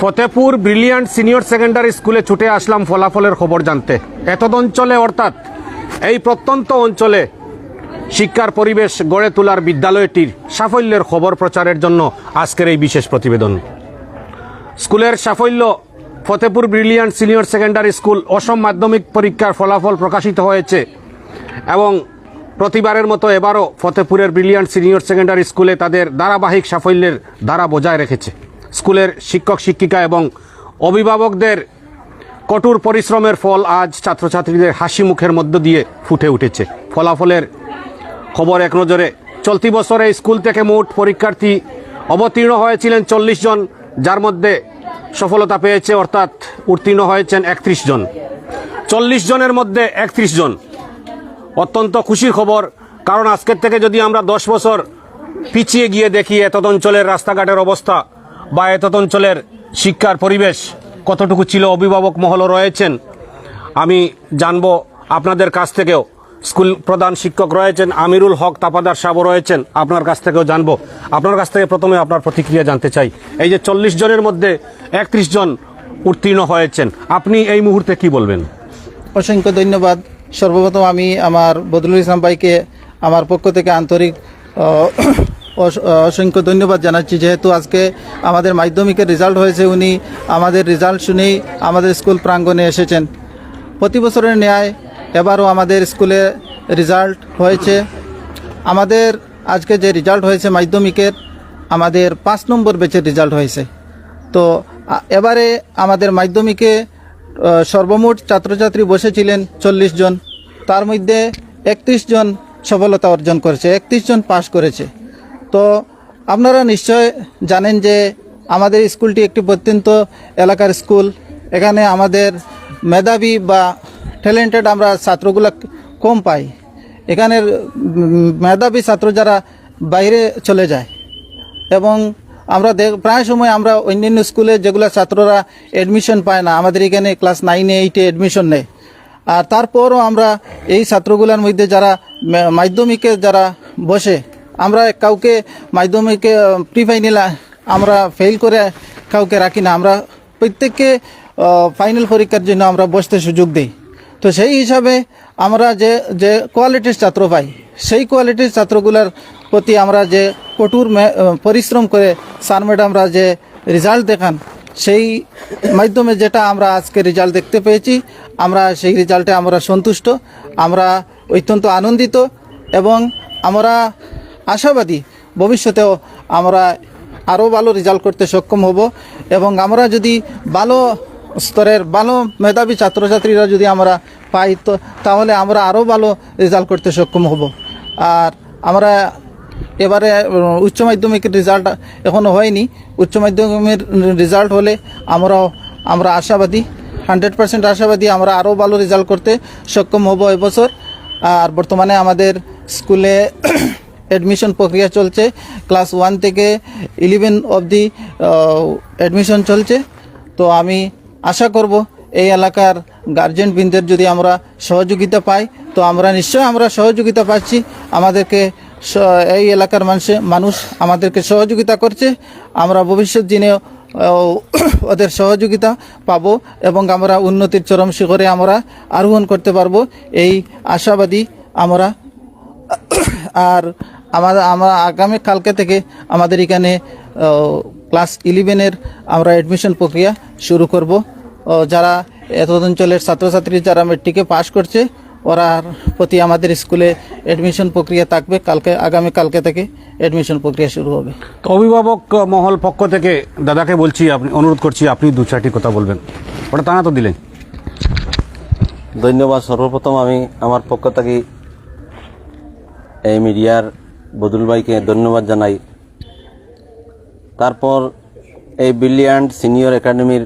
Fatehpur brilliant senior secondary স্কুলে ছুটে আসলাম ফলাফলের খবর জানতে। এতদ অঞ্চলে অর্থাৎ এই প্রত্যন্ত অঞ্চলে শিক্ষার পরিবেশ গড়ে তোলার বিদ্যালয়টির সাফল্যের খবর প্রচারের জন্য আজকের এই বিশেষ প্রতিবেদন। স্কুলের সাফল্য Fatehpur brilliant senior secondary school Assam মাধ্যমিক পরীক্ষার ফলাফল প্রকাশিত হয়েছে এবং প্রতিবারের মতো এবারও ফতেপুরের ব্রিলিয়ান্ট সিনিয়র সেকেন্ডারি স্কুলে তাদের ধারাবাহিক সাফল্যের ধারা বজায় রেখেছে। স্কুলের শিক্ষক শিক্ষিকা এবং অভিভাবকদের কঠোর পরিশ্রমের ফল আজ ছাত্রছাত্রীদের হাসি মুখের মধ্য দিয়ে ফুটে উঠেছে। ফলাফলের খবর এক নজরে। চলতি বছরে স্কুল থেকে মোট পরীক্ষার্থী অবতীর্ণ হয়েছিলেন 40 জন, যার মধ্যে সফলতা পেয়েছে অর্থাৎ উত্তীর্ণ হয়েছেন 31 জন। 40 জনের মধ্যে 31 জন অত্যন্ত খুশির খবর। কারণ আজকের থেকে যদি আমরা 10 বছর পিছিয়ে গিয়ে দেখি এতদ অঞ্চলের রাস্তাঘাটের অবস্থা বা এতদ অঞ্চলের শিক্ষার পরিবেশ কতটুকু ছিল, অভিভাবক মহলও রয়েছেন, আমি জানবো আপনাদের কাছ থেকেও। স্কুল প্রধান শিক্ষক রয়েছেন আমিরুল হক তাপাদার সাহেব রয়েছেন, আপনার কাছ থেকেও জানবো। আপনার কাছ থেকে প্রথমে আপনার প্রতিক্রিয়া জানতে চাই। এই যে 40 জনের মধ্যে 31 জন উত্তীর্ণ হয়েছেন, আপনি এই মুহূর্তে কি বলবেন? অসংখ্য ধন্যবাদ। সর্বপ্রথম আমি আমার বদরুল ইসলাম ভাইকে আমার পক্ষ থেকে আন্তরিক অসংখ্য ধন্যবাদ জানাচ্ছি, যেহেতু আজকে আমাদের মাধ্যমিকের রেজাল্ট হয়েছে, উনি আমাদের রেজাল্ট শুনেই আমাদের স্কুল প্রাঙ্গণে এসেছেন। প্রতি বছরের ন্যায় এবারও আমাদের স্কুলে রেজাল্ট হয়েছে। আমাদের আজকে যে রেজাল্ট হয়েছে মাধ্যমিকের, আমাদের 5 নম্বর ব্যাচের রেজাল্ট হয়েছে। তো এবারে আমাদের মাধ্যমিকে সর্বমোট ছাত্রছাত্রী বসেছিলেন 40 জন, তার মধ্যে 31 জন সফলতা অর্জন করেছে, 31 জন পাশ করেছে। তো আপনারা নিশ্চয় জানেন যে আমাদের স্কুলটি একটি প্রত্যন্ত এলাকার স্কুল। এখানে আমাদের মেধাবী বা ট্যালেন্টেড আমরা ছাত্রগুলো কম পাই। এখানের মেধাবী ছাত্র যারা বাইরে চলে যায় এবং আমরা প্রায় সময় আমরা অন্যান্য স্কুলে যেগুলো ছাত্ররা অ্যাডমিশন পায় না, আমাদের এখানে ক্লাস 9-এ 8-এ অ্যাডমিশন নেয়। আর তারপরও আমরা এই ছাত্রগুলোর মধ্যে যারা মাধ্যমিকে যারা বসে, আমরা কাউকে মাধ্যমিকে প্রি ফাইনাল আমরা ফেল করে কাউকে রাখি না, আমরা প্রত্যেককে ফাইনাল পরীক্ষার জন্য আমরা বসতে সুযোগ দিই। তো সেই হিসাবে আমরা যে কোয়ালিটির ছাত্র পাই, সেই কোয়ালিটির ছাত্রগুলোর প্রতি আমরা যে কঠোর পরিশ্রম করে স্যার ম্যাডামরা যে রেজাল্ট দেখান, সেই মাধ্যমে যেটা আমরা আজকে রেজাল্ট দেখতে পেয়েছি, আমরা সেই রেজাল্টে আমরা সন্তুষ্ট, আমরা অত্যন্ত আনন্দিত এবং আমরা আশাবাদী ভবিষ্যতেও আমরা আরও ভালো রেজাল্ট করতে সক্ষম হব। এবং আমরা যদি ভালো স্তরের ভালো মেধাবী ছাত্রছাত্রীরা যদি আমরা পাই, তো তাহলে আমরা আরও ভালো রেজাল্ট করতে সক্ষম হব। আর আমরা এবারে উচ্চ মাধ্যমিকের রেজাল্ট এখনও হয়নি, উচ্চ মাধ্যমিকের রেজাল্ট হলে আমরা আশাবাদী, 100% আশাবাদী আমরা আরও ভালো রেজাল্ট করতে সক্ষম হব এবছর। আর বর্তমানে আমাদের স্কুলে অ্যাডমিশন প্রক্রিয়া চলছে, ক্লাস 1 থেকে 11 অবধি অ্যাডমিশন চলছে। তো আমি আশা করব এই এলাকার গার্জেনবৃন্দের যদি আমরা সহযোগিতা পাই, তো আমরা নিশ্চয় আমরা সহযোগিতা পাচ্ছি। আমাদেরকে এই এলাকার মানুষ আমাদেরকে সহযোগিতা করছে, আমরা ভবিষ্যৎ দিনেও ওদের সহযোগিতা পাবো এবং আমরা উন্নতির চরম শিখরে আমরা আরোহণ করতে পারবো, এই আশাবাদী আমরা। আর আমরা আগামী কালকে থেকে আমাদের এখানে ক্লাস 11-এর আমরা অ্যাডমিশন প্রক্রিয়া শুরু করব। যারা এতদ অঞ্চলের ছাত্রছাত্রী যারা মেট্রিকে পাশ করছে, ওরার প্রতি আমাদের স্কুলে অ্যাডমিশন প্রক্রিয়া থাকবে। আগামী কালকে থেকে অ্যাডমিশন প্রক্রিয়া শুরু হবে। তো অভিভাবক মহল পক্ষ থেকে দাদাকে বলছি, আপনি অনুরোধ করছি আপনি 2-4টি কথা বলবেন। ওটা তা না তো দিলেন। ধন্যবাদ। সর্বপ্রথম আমি আমার পক্ষ থেকে এই মিডিয়ার বদরুল ভাইকে ধন্যবাদ জানাই। তারপর এই ব্রিলিয়ান্ট সিনিয়র একাডেমির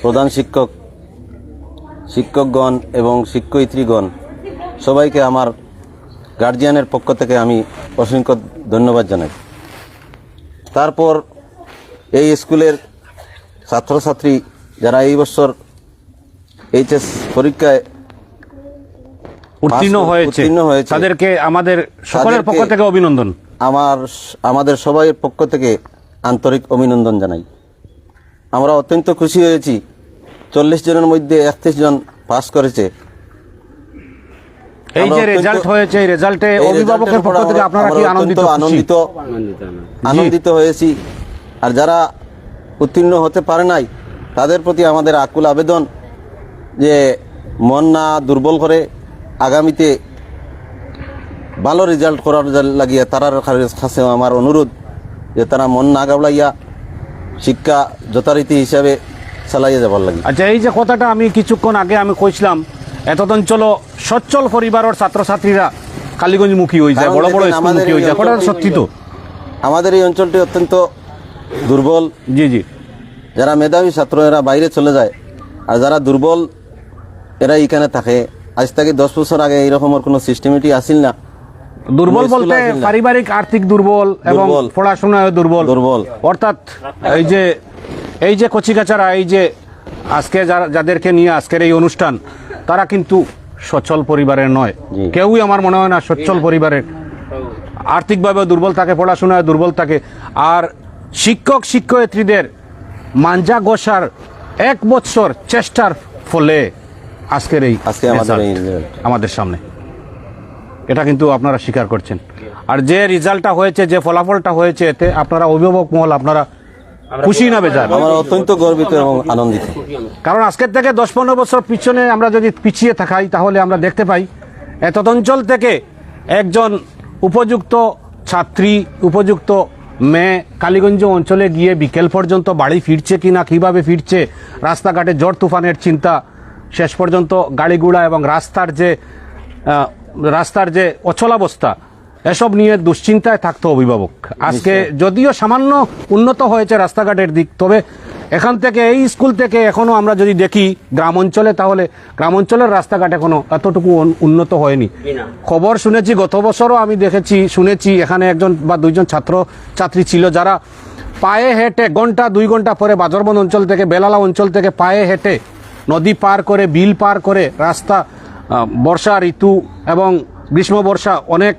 প্রধান শিক্ষকগণ এবং শিক্ষয়িত্রীগণ সবাইকে আমার গার্জিয়ানের পক্ষ থেকে আমি অসংখ্য ধন্যবাদ জানাই। তারপর এই স্কুলের ছাত্রছাত্রী যারা এই বছর এইচএস পরীক্ষায় উত্তীর্ণ হয়েছে, তাদেরকে আমাদের সকলের পক্ষ থেকে অভিনন্দন। আমাদের সবাই পক্ষ থেকে আন্তরিক অভিনন্দন জানাই। আমরা অত্যন্ত খুশি হয়েছি। 40 জনের মধ্যে 31 জন পাস করেছে। এই যে রেজাল্ট হয়েছে, এই রেজাল্টে অভিভাবকের পক্ষ থেকে আপনারা কি আনন্দিত? আনন্দিত হয়েছি। আর যারা উত্তীর্ণ হতে পারে নাই তাদের প্রতি আমাদের আকুল আবেদন যে মন না দুর্বল করে আগামীতে ভালো রেজাল্ট করার লাগিয়ে তারার কাছে আমার অনুরোধ যে তারা মন না গাবলাইয়া শিক্ষা যথারীতি হিসাবে চালাইয়া যাবার লাগে। আচ্ছা, এই যে কথাটা আমি কিছুক্ষণ আগে আমি কইছিলাম, এত অঞ্চল সচ্ছল পরিবারের ছাত্রছাত্রীরা কালীগঞ্জমুখী হয়ে যায়, বড় বড় স্কুলমুখী হয়ে যায়, কথাটা সত্যি তো? আমাদের এই অঞ্চলটি অত্যন্ত দুর্বল। জি জি। যারা মেধাবী ছাত্র এরা বাইরে চলে যায়, আর যারা দুর্বল এরা এখানে থাকে। আজ থেকে 10 বছর আগে এইরকমের কোনো সিস্টেমেটি আসিল না। দুর্বল বলতে পারিবারিক আর্থিক দুর্বল এবং পড়াশোনায় দুর্বল। অর্থাৎ এই যে কচিকাচারা, এই যে আজকে যাদেরকে নিয়ে আজকের এই অনুষ্ঠান, তারা কিন্তু সচ্ছল পরিবারের নয়। কেউই আমার মনে হয় না সচ্ছল পরিবারের। আর্থিকভাবে দুর্বল থাকে, পড়াশোনায় দুর্বল থাকে। আর শিক্ষক শিক্ষয়িত্রীদের মাঞ্জা গোসার 1 বছর চেষ্টার ফলে আজকের এই আমাদের সামনে, এটা কিন্তু আপনারা স্বীকার করছেন। আর যে রেজাল্টটা হয়েছে, যে ফলাফলটা হয়েছে, এতে আপনারা অভিভাবক মহল আপনারা খুশি না বেজার? আমরা অত্যন্ত গর্বিত এবং আনন্দিত। কারণ আজকের থেকে 10-15 বছর পিছনে আমরা যদি পিছিয়ে থাকাই, তাহলে আমরা দেখতে পাই এত অঞ্চল থেকে একজন উপযুক্ত ছাত্রী, উপযুক্ত মেয়ে কালীগঞ্জ অঞ্চলে গিয়ে বিকেল পর্যন্ত বাড়ি ফিরছে কিনা, কিভাবে ফিরছে, রাস্তাঘাটে ঝড় তুফানের চিন্তা, শেষ পর্যন্ত গাড়িগুড়া এবং রাস্তার যে অচলাবস্থা, এসব নিয়ে দুশ্চিন্তায় থাকতো অভিভাবক। আজকে যদিও সামান্য উন্নত হয়েছে রাস্তাঘাটের দিক, তবে এখান থেকে, এই স্কুল থেকে এখনো আমরা যদি দেখি গ্রাম অঞ্চলে, তাহলে গ্রাম অঞ্চলের রাস্তাঘাট এখনো এতটুকু উন্নত হয়নি। খবর শুনেছি, গত বছরও আমি শুনেছি এখানে 1 বা 2 ছাত্রছাত্রী ছিল যারা পায়ে হেঁটে 1-2 ঘন্টা পরে বাজরবন অঞ্চল থেকে, বেলালা অঞ্চল থেকে পায়ে হেঁটে নদী পার করে, বিল পার করে, রাস্তা, বর্ষা ঋতু এবং গ্রীষ্ম বর্ষা অনেক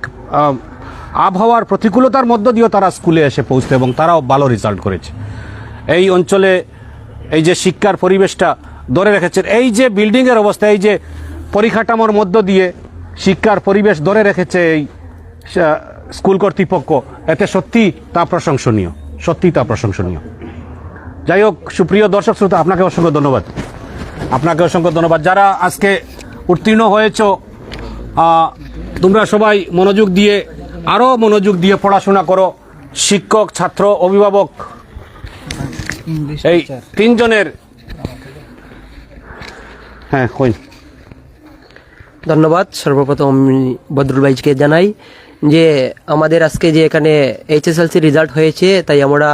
আবহাওয়ার প্রতিকূলতার মধ্য দিয়েও তারা স্কুলে এসে পৌঁছতে, এবং তারাও ভালো রেজাল্ট করেছে। এই অঞ্চলে এই যে শিক্ষার পরিবেশটা ধরে রেখেছে, এই যে বিল্ডিংয়ের অবস্থা, এই যে পরিকাঠামোর মধ্য দিয়ে শিক্ষার পরিবেশ ধরে রেখেছে এই স্কুল কর্তৃপক্ষ, এতে সত্যি তা প্রশংসনীয়, সত্যি তা প্রশংসনীয়। যাই হোক, সুপ্রিয় দর্শক শ্রোতা, আপনাকে অসংখ্য ধন্যবাদ। আপনাকে অসংখ্য ধন্যবাদ। যারা আজকে উত্তীর্ণ হয়েছ, তোমরা সবাই মনোযোগ দিয়ে, আরও মনোযোগ দিয়ে পড়াশোনা করো। শিক্ষক, ছাত্র, অভিভাবক, এই 3 জনের, হ্যাঁ কই। ধন্যবাদ। সর্বপ্রথম আমি বদরুল ভাইকে জানাই যে আমাদের আজকে যে এখানে এইচএসএলসি রেজাল্ট হয়েছে, তাই আমরা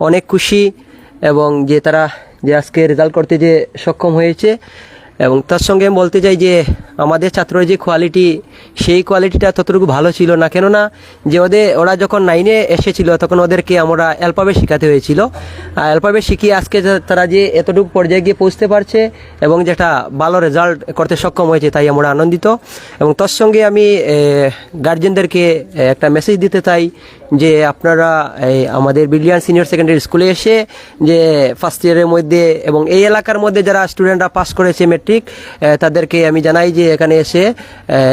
অনেক খুশি, এবং যে তারা যে আজকে রেজাল্ট করতে যে সক্ষম হয়েছে, এবং তার সঙ্গে আমি বলতে চাই যে আমাদের ছাত্রের যে কোয়ালিটি, সেই কোয়ালিটিটা ততটুকু ভালো ছিল না। কেননা যে ওরা যখন 9-এ এসেছিল, তখন ওদেরকে আমরা অ্যালফাবেট শেখাতে হয়েছিল। অ্যালফাবেট শিখিয়ে আজকে তারা যে এতটুকু পর্যায়ে গিয়ে পৌঁছতে পারছে এবং যেটা ভালো রেজাল্ট করতে সক্ষম হয়েছে, তাই আমরা আনন্দিত। এবং তার সঙ্গে আমি গার্জেনদেরকে একটা মেসেজ দিতে চাই যে আপনারা আমাদের ব্রিলিয়ান্ট সিনিয়র সেকেন্ডারি স্কুলে এসে যে ফার্স্ট ইয়ারের মধ্যে এবং এই এলাকার মধ্যে যারা স্টুডেন্টরা পাস করেছে মেট্রিক, তাদেরকে আমি জানাই যে এখানে এসে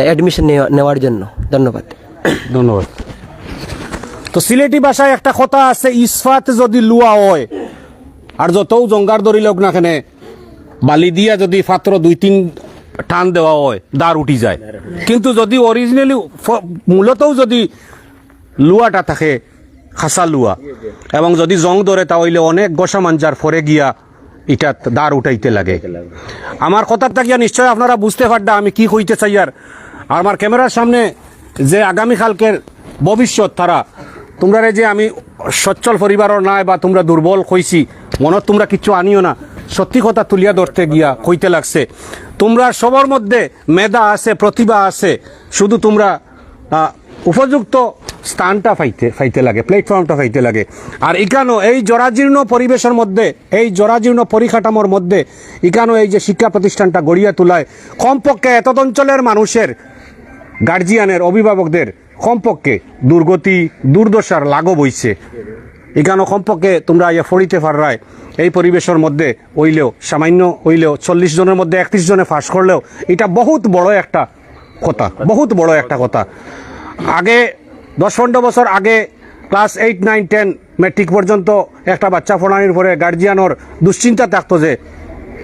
অ্যাডমিশন নেওয়ার জন্য। ধন্যবাদ। ধন্যবাদ। তো সিলেটি ভাষায় একটা কথা আছে, ইস্পাত যদি লুয়া হয় আর যতও জঙ্গার ধরি লোক না, কেনে বালি দিয়া যদি পাত্র 2-3 টান দেওয়া হয়, দাঁড় উঠি যায়। কিন্তু যদি অরিজিনালি মূলতও যদি লুয়াটা থাকে খাসা লুয়া, এবং যদি জং ধরে, তাহলে অনেক গোসা মাঞ্জার ফরে গিয়া এটা দাঁড় উঠাইতে লাগে। আমার কথার থাকিয়া নিশ্চয় আপনারা বুঝতে পারডা আমি কি কইতে চাই। আর আমার ক্যামেরার সামনে যে আগামীকালকের ভবিষ্যৎ, তারা তোমরা যে আমি সচ্ছল পরিবারের নাই বা তোমরা দুর্বল কইছি, মনত তোমরা কিচ্ছু আনিও না। সত্যি কথা তুলিয়া ধরতে গিয়া কইতে লাগছে, তোমরা সবার মধ্যে মেধা আছে, প্রতিভা আছে, শুধু তোমরা উপযুক্ত স্থানটা ফাইতে লাগে, প্ল্যাটফর্মটা ফাইতে লাগে। আর এখানেও এই জরাজীর্ণ পরিবেশের মধ্যে, এই জরাজীর্ণ পরিকাঠামোর মধ্যে এখানেও এই যে শিক্ষা প্রতিষ্ঠানটা গড়িয়া তোলায়, কমপক্ষে এত অঞ্চলের মানুষের, গার্জিয়ানের, অভিভাবকদের কমপক্ষে দুর্গতি, দুর্দশার লাঘব হইছে। এখানে কমপক্ষে তোমরা ইয়ে ফড়িতে পাররায় এই পরিবেশের মধ্যে হইলেও সামান্য হইলেও 40 জনের মধ্যে 31 জনে ফাঁস করলেও এটা বহুত বড় একটা কথা, বহুত বড় একটা কথা। আগে 10-15 বছর আগে ক্লাস 8, 9, 10 ম্যাট্রিক পর্যন্ত একটা বাচ্চা পড়ানোর পরে গার্জিয়ানোর দুশ্চিন্তা থাকতো যে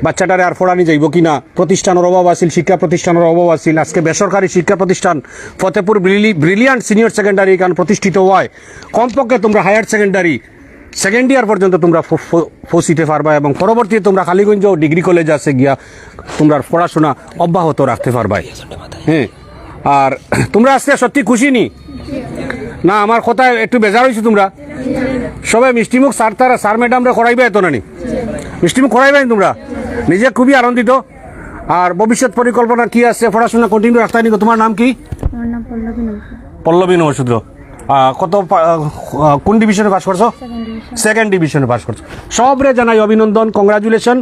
বাচ্চাটারে আর পড়ানি যাইব কিনা, প্রতিষ্ঠানের অভাব আছিল, শিক্ষা প্রতিষ্ঠানের অভাব আছিল। আজকে বেসরকারি শিক্ষা প্রতিষ্ঠান ফতেপুর ব্রিলিয়ান্ট সিনিয়র সেকেন্ডারি এখানে প্রতিষ্ঠিত হয়। কমপক্ষে তোমরা হায়ার সেকেন্ডারি সেকেন্ড ইয়ার পর্যন্ত তোমরা পৌঁছিতে পারবা এবং পরবর্তীতে তোমরা কালীগঞ্জ ডিগ্রি কলেজ আছে গিয়া তোমরা পড়াশোনা অব্যাহত রাখতে পারবা। হ্যাঁ, আর তোমরা আজকে সত্যি খুশি নি না? আমার কথায় একটু বেজার হয়েছে তোমরা সবাই মিষ্টিমুখ স্যার ম্যাডামরা করাইবে এত নানি মিষ্টিমুখ করাইবে তোমরা নিজে খুবই আনন্দিত। আর ভবিষ্যৎ পরিকল্পনা কি আছে? পড়াশোনা কন্টিনিউ রাখতে নিব। তোমার নাম কি? আমার নাম পল্লবী নমশূদ্র। কোন ডিভিশনে পাস করছো? সেকেন্ড ডিভিশনে পাস করছো। সবরে জানাই অভিনন্দন, কংগ্রাচুলেশন।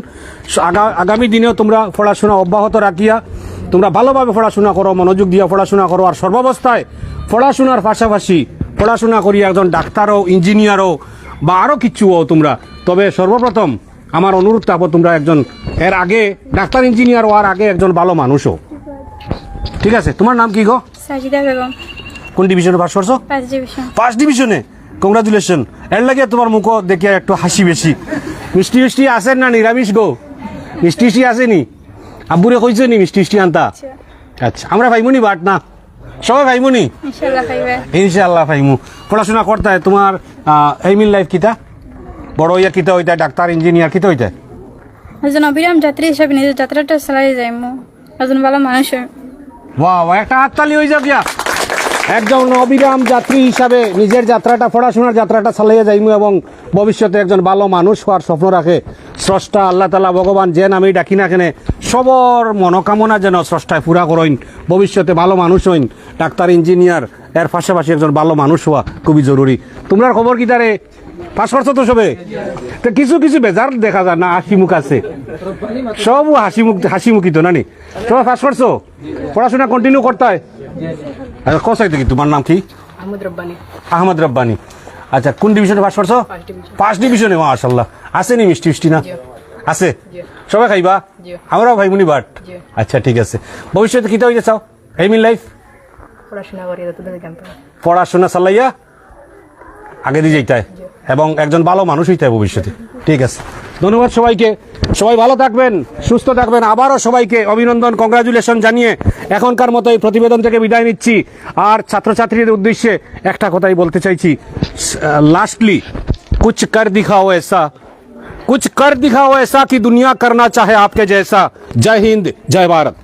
আগামী দিনেও তোমরা পড়াশোনা অব্যাহত রাখিয়া তোমরা ভালোভাবে পড়াশোনা করো, মনোযোগ দিয়ে পড়াশোনা করো। আর সর্বাবস্থায় পড়াশোনার পাশাপাশি পড়াশোনা করি একজন ডাক্তারও, ইঞ্জিনিয়ারও বা আরও কিচ্ছুও তোমরা। তবে সর্বপ্রথম আমার অনুরোধ থাকবো তোমরা একজন এর আগে ডাক্তার ইঞ্জিনিয়ার হওয়ার আগে একজন ভালো মানুষও। ঠিক আছে? তোমার নাম কি গো? সাজিদা বেগম, কোন ডিভিশনে পাস করছো? 5 ডিভিশন। ফার্স্ট ডিভিশনে। কংগ্রাচুলেশন। এর লাগে তোমার মুখ দেখিয়া একটু হাসি বেশি। মিষ্টি মিষ্টি আসেন না নিরামিষ গো? মিষ্টি মিষ্টি আসেনি? আব্বুরে কইছে নি মিষ্টি মিষ্টি আনতা? আচ্ছা, আমরা ভাইমুনি বাট না সবাই ভাইমুনি ইনশাআল্লাহ খাইবে। ইনশাআল্লাহ ভাইমু। পড়াশোনা করতে হয় তোমার এইম ইন লাইফ কিতা? বড় ইয়া কিতা হইতা? ডাক্তার, ইঞ্জিনিয়ার কিতা হইতা? একজন অবিরাম যাত্রী হিসাবে নিজের যাত্রাটা চালাই যাইমু, একজন ভালো মানুষ হই। বাহ, একটা হাততালি হয়ে যাক গিয়া। একজন অবিরাম যাত্রী হিসাবে নিজের যাত্রাটা, পড়াশোনার যাত্রাটা চালিয়ে যাইমু এবং ভবিষ্যতে একজন ভালো মানুষ হওয়ার স্বপ্ন রাখে। স্রষ্টা আল্লাহ তাআলা ভগবান যে নামেই ডাকি না কেন সবর মনোকামনা যেন স্রষ্টায় পুরা করইন, ভবিষ্যতে ভালো মানুষ হইন, ডাক্তার, ইঞ্জিনিয়ার, এর পাশাপাশি একজন ভালো মানুষ হওয়া খুবই জরুরি। তোমরা খবর কি তারে? পাস করছো তো সবে? তো কিছু কিছু বেজার দেখা যায় না, হাসি মুখ আছে, সব হাসি মুখী তো নানি। তোমরা পাস করছো? পড়াশোনা কন্টিনিউ করতে হয়? আচ্ছা, কোথায় থেকে? তোমার নাম কি? আহমদ রব্বানি। আচ্ছা, কোন ডিভিশনে পাস করছো? ফার্স্ট ডিভিশনে। মাশাআল্লাহ। আসেনি মিষ্টি মিষ্টি না? আছে? সবাই খাইবা? আমরাও ভাইমুনি বাট। আচ্ছা, ঠিক আছে। ভবিষ্যতে কিতা হইতে চাও? Aim in life? পড়াশোনা চালাইয়া আগে দিয়ে যাইতে হয় এবং একজন ভালো মানুষ হইতে হয় ভবিষ্যতে। ঠিক আছে, ধন্যবাদ সবাইকে। সবাই ভালো থাকবেন, সুস্থ থাকবেন। আবারও সবাইকে অভিনন্দন, কংগ্রাচুলেশন জানিয়ে এখনকার মতো এই প্রতিবেদন থেকে বিদায় নিচ্ছি। আর ছাত্রছাত্রীদের উদ্দেশ্যে একটা কথাই বলতে চাইছি, লাস্টলি कुछ कर दिखाओ ऐसा कि दुनिया करना चाहे आपके जैसा। जय हिंद, जय भारत।